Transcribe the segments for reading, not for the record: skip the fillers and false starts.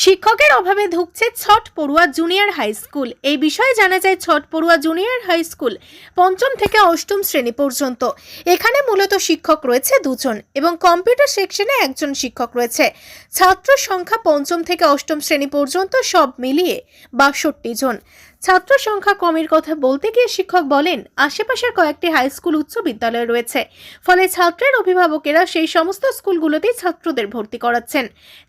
শিক্ষকের অভাবে ধুঁকছে ছট পড়ুয়া জুনিয়র হাই স্কুল। এই বিষয়ে জানা যায় ছট পড়ুয়া জুনিয়র হাই স্কুল পঞ্চম থেকে অষ্টম শ্রেণী পর্যন্ত। এখানে মূলত শিক্ষক রয়েছে দুজন এবং কম্পিউটার সেকশনে একজন শিক্ষক রয়েছে। ছাত্র সংখ্যা পঞ্চম থেকে অষ্টম শ্রেণী পর্যন্ত সব মিলিয়ে ৬২ জন। ছাত্র সংখ্যা কমের কথা বলতে গিয়ে শিক্ষক বলেন, আশেপাশের কয়েকটি হাই স্কুল উচ্চ বিদ্যালয় রয়েছে, ফলে ছাত্রের অভিভাবকেরা সেই সমস্ত স্কুলগুলোতেই ছাত্রদের ভর্তি করাচ্ছেন।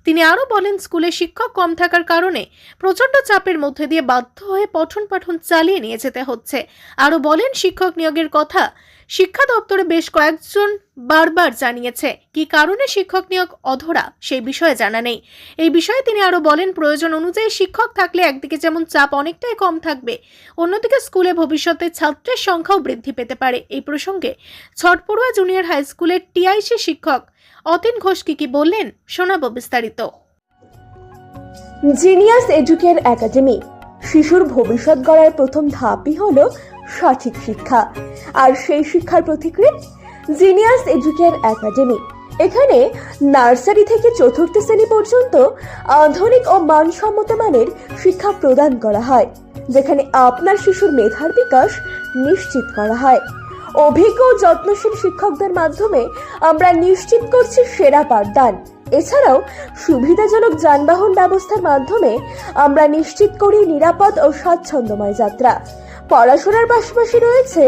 তিনি আরও বলেন, স্কুলে শিক্ষক কম থাকার কারণে প্রচণ্ড চাপের মধ্যে দিয়ে বাধ্য হয়ে পঠন পাঠন চালিয়ে নিয়ে যেতে হচ্ছে। আরও বলেন, শিক্ষক নিয়োগের কথা শিক্ষা দপ্তরে বেশ কয়েকজন বারবার জানিয়েছে, কি কারণে শিক্ষক নিয়োগ অধরা সেই বিষয়ে জানা নেই। এই বিষয়ে তিনি আরও বলেন, প্রয়োজন অনুযায়ী শিক্ষক থাকলে একদিকে যেমন চাপ অনেকটাই কম থাকবে, অন্যদিকে স্কুলে ভবিষ্যতে ছাত্রের সংখ্যাও বৃদ্ধি পেতে পারে। এই প্রসঙ্গে ছটপড়ুয়া জুনিয়র হাই স্কুলের টিআইসি শিক্ষক অতীন ঘোষ কি বললেন শোনাবো বিস্তারিত। জিনিয়াস এডুকেয়ার একাডেমি শিশুর ভবিষ্যৎ গড়ার প্রথম ধাপই হলো সঠিক শিক্ষা, আর সেই শিক্ষার প্রতিকৃত জিনিয়াস এডুকেয়ার একাডেমি। এখানে নার্সারি থেকে চতুর্থ শ্রেণী পর্যন্ত আধুনিক ও মানসম্মত মানের শিক্ষা প্রদান করা হয়, যেখানে আপনার শিশুর মেধার বিকাশ নিশ্চিত করা হয়। অভিজ্ঞ ও যত্নশীল শিক্ষকদের মাধ্যমে আমরা নিশ্চিত করছি সেরা পাঠদান। এছাড়াও সুবিধাজনক যানবাহন ব্যবস্থার মাধ্যমে আমরা নিশ্চিত করি নিরাপদ ও স্বাচ্ছন্দ্যময় যাত্রা। পড়াশোনার পাশাপাশি রয়েছে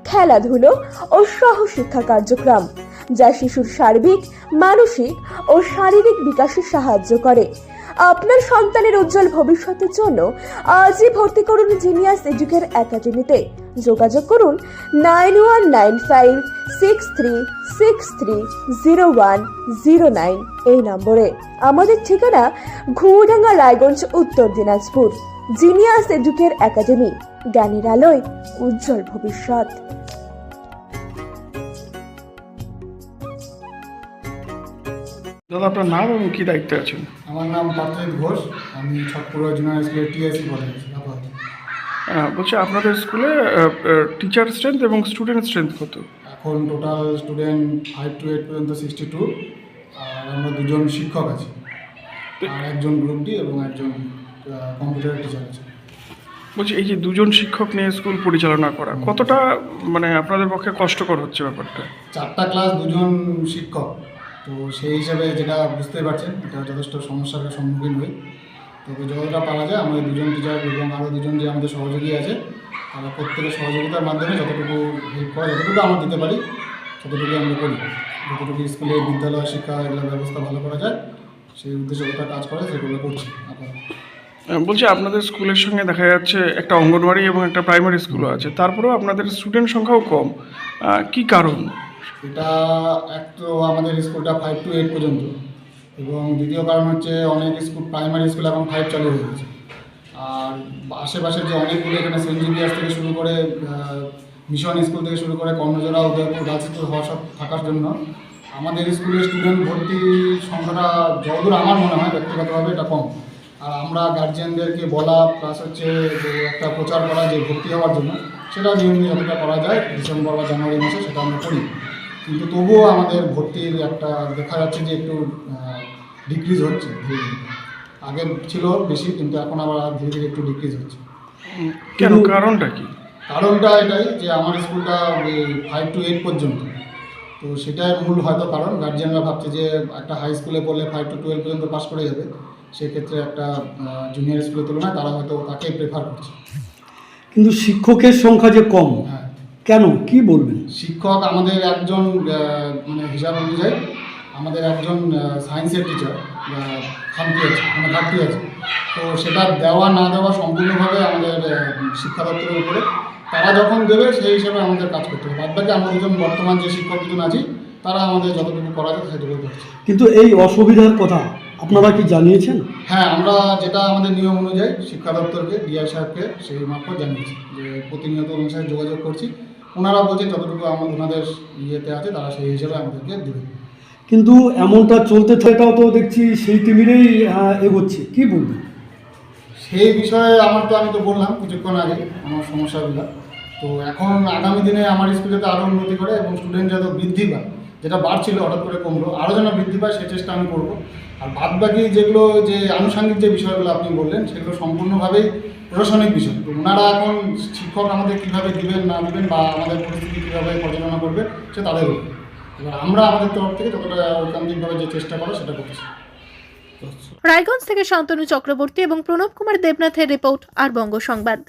খেলাধুলো ও সহশিক্ষা কার্যক্রম, যা শিশুর সার্বিক, মানসিক ও শারীরিক বিকাশে সাহায্য করে। আপনার সন্তানের উজ্জ্বল ভবিষ্যতের জন্য আজই ভর্তি করুন জিনিয়াস এডুকেয়ার একাডেমিতে। যোগাযোগ করুন 919563630109 এই নম্বরে। আমাদের ঠিকানা ঘুরডাঙ্গা, রায়গঞ্জ, উত্তর দিনাজপুর। জিনিয়াস এডুকেয়ার একাডেমি, জ্ঞানের আলোয় উজ্জ্বল ভবিষ্যৎ। দাদা, আপনার নাম এবং কি দায়িত্বে আছেন? আমার নাম পার্থিব ঘোষ, আমি ছটপড়ুয়া জুনিয়র স্কুলের টিআইসি পড়ে আছি। বলছি, আপনাদের স্কুলে টিচার স্ট্রেংথ এবং স্টুডেন্ট স্ট্রেংথ কত? এখন টোটাল স্টুডেন্ট 5 to 8 পর্যন্ত 62, আর আমরা দুজন শিক্ষক আছি, আর একজন গ্রুপ ডি এবং একজন কম্পিউটার টিচার আছে। বলছি, এই যে দুজন শিক্ষক নিয়ে স্কুল পরিচালনা করা কতটা আপনাদের পক্ষে কষ্টকর হচ্ছে ব্যাপারটা? 4টা ক্লাস, দুজন শিক্ষক, তো সেই হিসাবে যেটা বুঝতে পারছেন, এটা যথেষ্ট সমস্যার সম্মুখীন হই। তবে যতটা পারা যায় আমাদের দুজন টিচার এবং আরও দুজন যে আমাদের সহযোগী আছে, তারা প্রত্যেকের সহযোগিতার মাধ্যমে যতটুকু হেল্প করা, যতটুকু আমরা দিতে পারি ততটুকু আমরা করি। যতটুকু স্কুলে বিদ্যালয় শিক্ষা এগুলোর ব্যবস্থা ভালো করা যায় সেই উদ্দেশ্যে যতটা কাজ করে সেগুলো করছি। বলছি, আপনাদের স্কুলের সঙ্গে দেখা যাচ্ছে একটা অঙ্গনওয়াড়ি এবং একটা প্রাইমারি স্কুলও আছে, তারপরেও আপনাদের স্টুডেন্ট সংখ্যাও কম, কি কারণ? এটা এক তো আমাদের স্কুলটা 5 to 8 পর্যন্ত, এবং দ্বিতীয় কারণ হচ্ছে অনেক স্কুল, প্রাইমারি স্কুল এখন 5 চালু হয়ে গেছে। আর আশেপাশের যে অনেকগুলো এখানে সেন্ট জেভিয়ার্স থেকে শুরু করে মিশন স্কুল থেকে শুরু করে কর্ণজোড়া, উদয়পুর, গার্লস স্কুল হওয়া সব থাকার জন্য আমাদের স্কুলের স্টুডেন্ট ভর্তির সংখ্যাটা যতদূর আমার মনে হয় ব্যক্তিগতভাবে এটা কম। আর আমরা গার্জিয়ানদেরকে বলা প্লাস হচ্ছে যে একটা প্রচার করা যে ভর্তি হওয়ার জন্য, সেটা নিয়মিত যতটা করা যায় ডিসেম্বর বা জানুয়ারি মাসে সেটা আমরা করি, কিন্তু তবুও আমাদের ভর্তির একটা দেখা যাচ্ছে যে একটু ডিক্রিজ হচ্ছে। আগে ছিল বেশি, কিন্তু এখন আবার ধীরে ধীরে একটু ডিক্রিজ হচ্ছে। কেন, কারণটা কি? কারণটা এটাই যে আমার স্কুলটা 5 to 8 পর্যন্ত, তো সেটাই মূল হয়তো কারণ। গার্জিয়ানরা ভাবছে যে একটা হাই স্কুলে পড়লে 5 to 12 পর্যন্ত পাস করে যাবে, সেক্ষেত্রে একটা জুনিয়র স্কুলের তুলনায় তারা হয়তো তাকেই প্রেফার করছে। কিন্তু শিক্ষকের সংখ্যা যে কম, হ্যাঁ, কেন, কি বলবেন? শিক্ষক আমাদের একজন মানে হিসাব অনুযায়ী আমাদের একজন সায়েন্সের টিচার ঘাটতি আছে, তো সেটা দেওয়া না দেওয়া সম্পূর্ণভাবে আমাদের শিক্ষা দপ্তরের উপরে। তারা যখন দেবে সেই হিসাবে আমাদের কাজ করতে হবে। বাদবাকি আমরা দুজন বর্তমান যে শিক্ষক দুজন আছি, তারা আমাদের যতটুকু করা যায় সেটুকু করছে। কিন্তু এই অসুবিধার কথা আপনারা কি জানিয়েছেন? হ্যাঁ, আমরা যেটা আমাদের নিয়ম অনুযায়ী শিক্ষা দপ্তরকে, ডিআই সাহেবকে সেই মারফত জানিয়েছি, যে প্রতিনিয়ত অনুসারে যোগাযোগ করছি। ওনারা বলছেন যতটুকু ওনাদের ইয়েতে আছে তারা সেই হিসাবে আমাদেরকে দেবে। কিন্তু এমনটা চলতে থাকাও তো দেখছি সেই তিমিরেই এগোচ্ছে, কি বলবেন? সেই বিষয়ে আমি তো বললাম কিছুক্ষণ আগে আমার সমস্যাগুলো। তো এখন আগামী দিনে আমার স্কুল যাতে আরও উন্নতি করে এবং স্টুডেন্ট যাতে বৃদ্ধি পায়, যেটা বাড়ছিল হঠাৎ করে কমলো, আরও যেন বৃদ্ধি পায় সেই চেষ্টা আমি করবো। আর বাদবাকি যেগুলো যে আনুষঙ্গিক যে বিষয়গুলো আপনি বললেন সেগুলো সম্পূর্ণভাবেই প্রশাসনিক বিষয়। তো ওনারা এখন শিক্ষক আমাদের কীভাবে দিবেন না দিবেন বা আমাদের পরিস্থিতি কীভাবে পরিচালনা করবে সে তাদের উপর। এবার আমরা আমাদের তরফ থেকে যতটা ঐকান্তিকভাবে যে চেষ্টা করা সেটা করছি। রায়গঞ্জ থেকে শান্তনু চক্রবর্তী এবং প্রণব কুমার দেবনাথের রিপোর্ট আর বঙ্গ সংবাদ।